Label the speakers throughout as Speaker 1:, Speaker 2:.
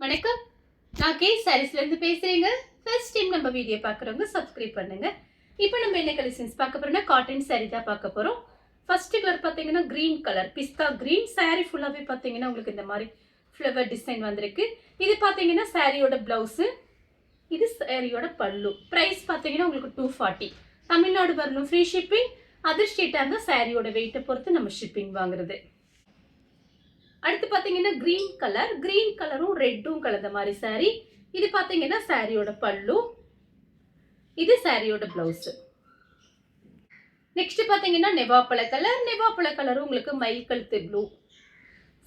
Speaker 1: வணக்கம், நான் கே சாரீஸ்ல இருந்து பேசுறேங்க. ஃபர்ஸ்ட் டைம் நம்ம வீடியோ பார்க்குறவங்க சப்ஸ்கிரைப் பண்ணுங்க. இப்போ நம்ம என்ன கலெக்ஷன்ஸ் பார்க்க போறோம்னா காட்டன் சாரீ தான் பார்க்க போறோம். ஃபர்ஸ்ட் கலர் பார்த்தீங்கன்னா கிரீன் கலர், பிஸ்தா கிரீன். சாரீ ஃபுல்லாவே பார்த்தீங்கன்னா உங்களுக்கு இந்த மாதிரி ஃப்ளவர் டிசைன் வந்திருக்கு. இது பார்த்தீங்கன்னா சாரியோட பிளவுஸ், இது சாரியோட பல்லு. பிரைஸ் பார்த்தீங்கன்னா உங்களுக்கு 240. தமிழ்நாடு வரணும் ஃப்ரீ ஷிப்பிங். அதர் ஸ்டேட்டாக இருந்தால் சாரியோட வெயிட்டை பொறுத்து நம்ம ஷிப்பிங் வாங்குறது. அடுத்து பார்த்தீங்கன்னா கிரீன் கலர், கிரீன் கலரும் ரெட்டும் கலந்த மாதிரி சாரி. இது பார்த்தீங்கன்னா சாரியோட பல்லு, இது சாரியோட பிளவுஸ். நெக்ஸ்ட் பார்த்தீங்கன்னா நெவாப்பழ கலர், நெவாப்பழ கலரும் உங்களுக்கு மயில் கழுத்து ப்ளூ.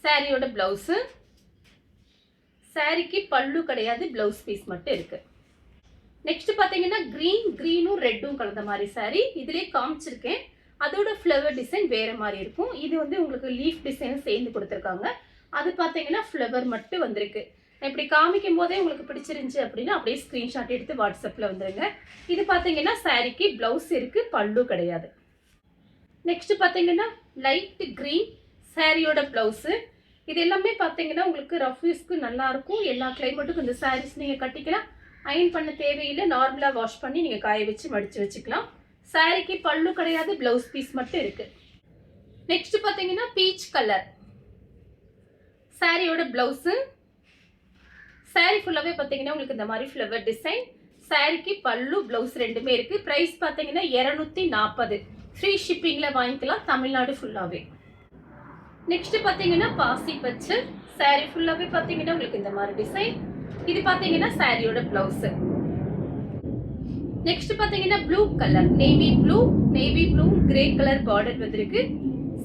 Speaker 1: சாரியோட பிளவுஸ், சாரிக்கு பல்லு கிடையாது, பிளவுஸ் பீஸ் மட்டும் இருக்கு. நெக்ஸ்ட் பார்த்தீங்கன்னா கிரீனும் ரெட்டும் கலந்த மாதிரி சாரி. இதுலேயே காமிச்சிருக்கேன், அதோட ஃப்ளவர் டிசைன் வேற மாதிரி இருக்கும். இது வந்து உங்களுக்கு லீஃப் டிசைன் சேர்ந்து கொடுத்துருக்காங்க. அது பார்த்தீங்கன்னா ஃப்ளவர் மட்டும் வந்திருக்கு. இப்படி காமிக்கும் போதே உங்களுக்கு பிடிச்சிருந்துச்சு அப்படின்னா அப்படியே ஸ்க்ரீன்ஷாட் எடுத்து வாட்ஸ்அப்பில் வந்துருங்க. இது பார்த்தீங்கன்னா சாரிக்கு பிளவுஸ் இருக்கு, பல்லு கிடையாது. நெக்ஸ்ட் பார்த்தீங்கன்னா லைட் கிரீன், சாரியோட பிளவுஸு. இது எல்லாமே பார்த்தீங்கன்னா உங்களுக்கு ரஃப் யூஸ்க்கு நல்லா இருக்கும். எல்லா கிளைமேட்டுக்கும் இந்த சாரீஸ் நீங்கள் கட்டிக்கலாம். அயன் பண்ண தேவையில்லை, நார்மலாக வாஷ் பண்ணி நீங்கள் காய வச்சு மடித்து வச்சுக்கலாம். சாரிக்கு பல்லு கிடையாது, பிளவுஸ் பீஸ் மட்டும் இருக்கு. நெக்ஸ்ட் பார்த்தீங்கன்னா பீச் கலர், சாரியோட பிளவுஸ். சாரி ஃபுல்லாவே பார்த்தீங்கன்னா உங்களுக்கு இந்த மாதிரி ஃப்ளவர் டிசைன். சாரிக்கு பல்லு பிளவுஸ் ரெண்டுமே இருக்கு. பிரைஸ் பார்த்தீங்கன்னா 240. ஃப்ரீ ஷிப்பிங்ல வாங்கிக்கலாம், தமிழ்நாடு ஃபுல்லாவே. நெக்ஸ்ட் பார்த்தீங்கன்னா பாசி பச்சை, சாரி ஃபுல்லாவே பார்த்தீங்கன்னா உங்களுக்கு இந்த மாதிரி டிசைன். இது பார்த்தீங்கன்னா சாரியோட பிளவுஸ். நெக்ஸ்ட் பார்த்தீங்கன்னா blue colour, navy blue grey colour border வந்திருக்கு.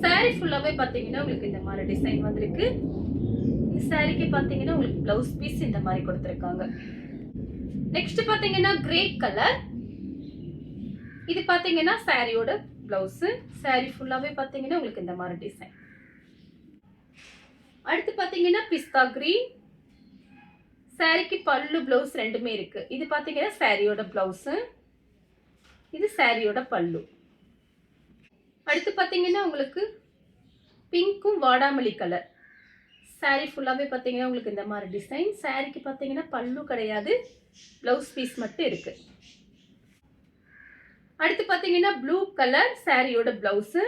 Speaker 1: சாரி ஃபுல்லாவே பார்த்தீங்கன்னா உங்களுக்கு இந்த மாதிரி டிசைன் வந்திருக்கு. இந்த சாரிக்கு பார்த்தீங்கன்னா உங்களுக்கு பிளவுஸ் பீஸ் இந்த மாதிரி கொடுத்துருக்காங்க. நெக்ஸ்ட் பார்த்தீங்கன்னா கிரே கலர், இது பார்த்தீங்கன்னா சாரியோட பிளவுஸ். சாரி ஃபுல்லாவே பார்த்தீங்கன்னா உங்களுக்கு இந்த மாதிரி டிசைன். அடுத்து பார்த்தீங்கன்னா பிஸ்தா கிரீன், சாரிக்கு பல்லு பிளவுஸ் ரெண்டுமே இருக்கு. இது பார்த்தீங்கன்னா சாரியோட பிளவுஸ், இது சாரியோட பல்லு. அடுத்து பார்த்தீங்கன்னா உங்களுக்கு பிங்க்கும் வாடாமல்லி கலர். சாரி ஃபுல்லாவே பார்த்தீங்கன்னா உங்களுக்கு இந்த மாதிரி டிசைன். சாரிக்கு பார்த்தீங்கன்னா பல்லு கிடையாது, பிளவுஸ் பீஸ் மட்டும் இருக்கு. அடுத்து பார்த்தீங்கன்னா ப்ளூ கலர், சாரியோட பிளவுஸ்.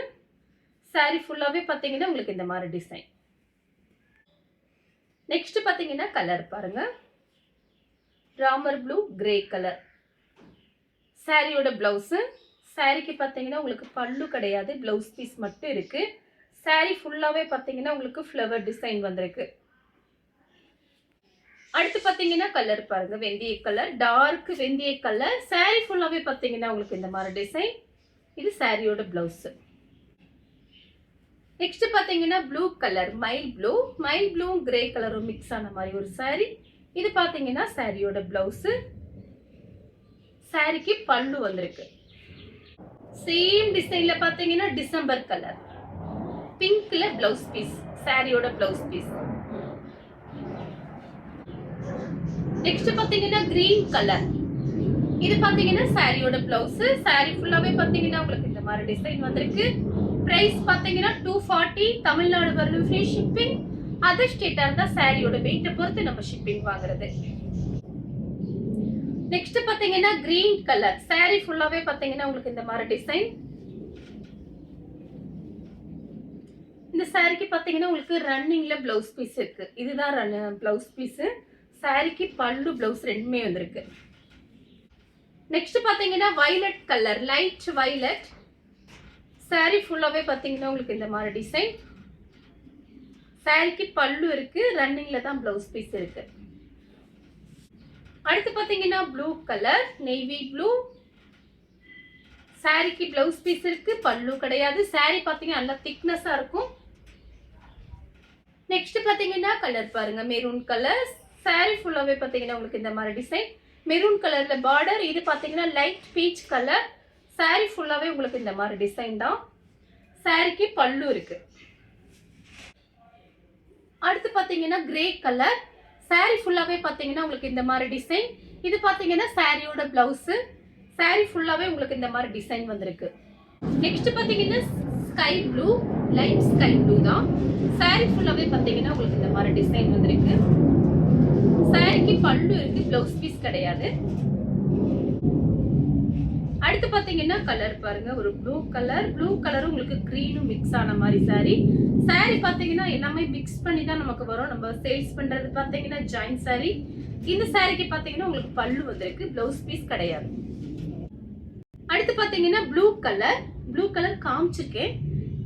Speaker 1: சாரி ஃபுல்லாவே பார்த்தீங்கன்னா உங்களுக்கு இந்த மாதிரி டிசைன். நெக்ஸ்ட் பார்த்தீங்கன்னா கலர் பாருங்க, ராமர் ப்ளூ கிரே கலர். சாரியோட பிளவுஸ், சாரிக்கு பார்த்தீங்கன்னா உங்களுக்கு பல்லு கிடையாது, பிளவுஸ் பீஸ் மட்டும் இருக்கு. சாரி ஃபுல்லாவே பார்த்தீங்கன்னா உங்களுக்கு ஃப்ளவர் டிசைன் வந்திருக்கு. அடுத்து பார்த்தீங்கன்னா கலர் பாருங்க, வெந்தய கலர், டார்க் வெந்தய கலர். சாரி ஃபுல்லாவே பார்த்தீங்கன்னா உங்களுக்கு இந்த மாதிரி டிசைன். இது சாரியோட பிளவுஸ். நெக்ஸ்ட் பார்த்தீங்கன்னா ப்ளூ கலர், மயில் ப்ளூ கிரே கலரும் மிக்ஸ் ஆன மாதிரி ஒரு சாரி. இது பார்த்தீங்கன்னா சாரியோட பிளவுஸ். சாரிக்கு பல்லு வந்திருக்கு. சேம் டிசைன்ல பார்த்தீங்கன்னா டிசம்பர் கலர், பிங்க்ல பிளவுஸ் பீஸ், சாரியோட பிளவுஸ் பீஸ். நெக்ஸ்ட் பார்த்தீங்கன்னா கிரீன் கலர், இது பார்த்தீங்கன்னா சாரியோட பிளவுஸ். சாரி ஃபுல்லாவே பார்த்தீங்கன்னா உங்களுக்கு இந்த மாதிரி டிசைன் வந்திருக்கு. பிரைஸ் பார்த்தீங்கன்னா 240. தமிழ்நாடு வரலும் ஃப்ரீ ஷிப்பிங். அதர் ஸ்டேட்டாக இருந்தால் சாரியோட வெயிட்டை பொறுத்து நம்ம ஷிப்பிங் வாங்குறது. நெக்ஸ்ட் பார்த்தீங்கன்னா கிரீன் கலர், சாரி ஃபுல்லாவே பார்த்தீங்கன்னா உங்களுக்கு இந்த மாதிரி டிசைன். இந்த சாரிக்கு பார்த்தீங்கன்னா உங்களுக்கு ரன்னிங்ல பிளவுஸ் பீஸ் இருக்கு. இதுதான் பிளவுஸ் பீஸ். சாரிக்கு பல்லு பிளவுஸ் ரெண்டுமே வந்திருக்கு. நெக்ஸ்ட் பார்த்தீங்கன்னா violet colour, light violet. Sorry ஃபுல்லாவே பார்த்தீங்கன்னா உங்களுக்கு இந்த மாதிரி டிசைன். சாரிக்கு பல்லு இருக்கு, ரன்னிங்ல தான் பிளவுஸ் பீஸ் இருக்கு. அடுத்து பார்த்தீங்கன்னா ப்ளூ கலர், நேவி ப்ளூ. சாரிக்கு பிளவுஸ் பீஸ் இருக்கு, பல்லு கிடையாது. சாரி பார்த்தீங்கன்னா நல்லா திக்னஸா இருக்கும். நெக்ஸ்ட் பார்த்தீங்கன்னா கலர் பாருங்க, மெரூன் கலர். சாரி ஃபுல்லாவே பார்த்தீங்கன்னா உங்களுக்கு இந்த மாதிரி டிசைன். மெரூன் கலர்ல பார்டர். இது பார்த்தீங்கன்னா லைட் பீச் கலர். சாரி ஃபுல்லாவே உங்களுக்கு இந்த மாதிரி டிசைன் தான். சாரிக்கு பல்லு இருக்கு. அடுத்து பார்த்தீங்கன்னா கிரே கலர், சாரி ஃபுல்லாவே பார்த்தீங்கன்னா உங்களுக்கு இந்த மாதிரி டிசைன். இது பார்த்தீங்கன்னா சாரியோட பிளவுஸ். சாரி ஃபுல்லாவே உங்களுக்கு இந்த மாதிரி டிசைன் வந்திருக்கு. நெக்ஸ்ட் பார்த்தீங்கன்னா sky blue, light sky blue தான். சாரி ஃபுல்லாவே பார்த்தீங்கன்னா உங்களுக்கு இந்த மாதிரி டிசைன் வந்திருக்கு. சாரிக்கு பல்லு இருக்கு, பிளவுஸ் பீஸ் கிடையாது. அடுத்து பாத்தீங்கன்னா கலர் பாருங்க, ஒரு ப்ளூ கலரும் உங்களுக்கு கிரீனும் மிக்ஸ் ஆன மாதிரி சாரி பாத்தீங்கன்னா எல்லாமே மிக்ஸ் பண்ணி தான் நமக்கு வரும். நம்ம சேல்ஸ் பண்றது பாத்தீங்கன்னா ஜாயின் சாரி. இந்த சாரிக்கு பாத்தீங்கன்னா உங்களுக்கு பல்லு வந்திருக்கு, பிளவுஸ் பீஸ் கிடையாது. அடுத்து பாத்தீங்கன்னா ப்ளூ கலர் காமிச்சிருக்கேன்,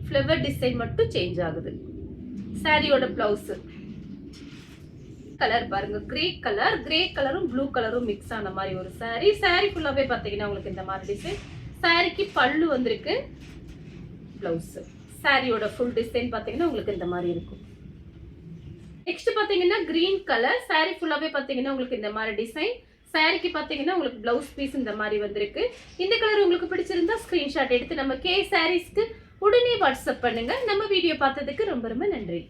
Speaker 1: ஃப்ளவர் டிசைன் மட்டும் சேஞ்ச் ஆகுது. சாரியோட பிளவுஸ் கலர் பாருங்க, கிரே கலரும் ப்ளூ கலரும் மிக்ஸ் ஆன மாதிரி ஒரு சாரி ஃபுல்லாவே பாத்தீங்கன்னா உங்களுக்கு இந்த மாதிரி டிசைன். சாரிக்கு பல்லு வந்திருக்கு, பிளவுஸ். சாரியோட ஃபுல் டிசைன் பாத்தீங்கன்னா உங்களுக்கு இந்த மாதிரி இருக்கும். நெக்ஸ்ட் பாத்தீங்கன்னா கிரீன் கலர், சாரி ஃபுல்லாவே பாத்தீங்கன்னா உங்களுக்கு இந்த மாதிரி டிசைன். சாரிக்கு பாத்தீங்கன்னா உங்களுக்கு பிளவுஸ் பீஸ் இந்த மாதிரி வந்திருக்கு. இந்த கலர் உங்களுக்கு பிடிச்சிருந்தா ஸ்கிரீன்ஷாட் எடுத்து நம்ம கே சாரீஸ்க்கு உடனே வாட்ஸ்அப் பண்ணுங்க. நம்ம வீடியோ பார்த்ததுக்கு ரொம்ப ரொம்ப நன்றி.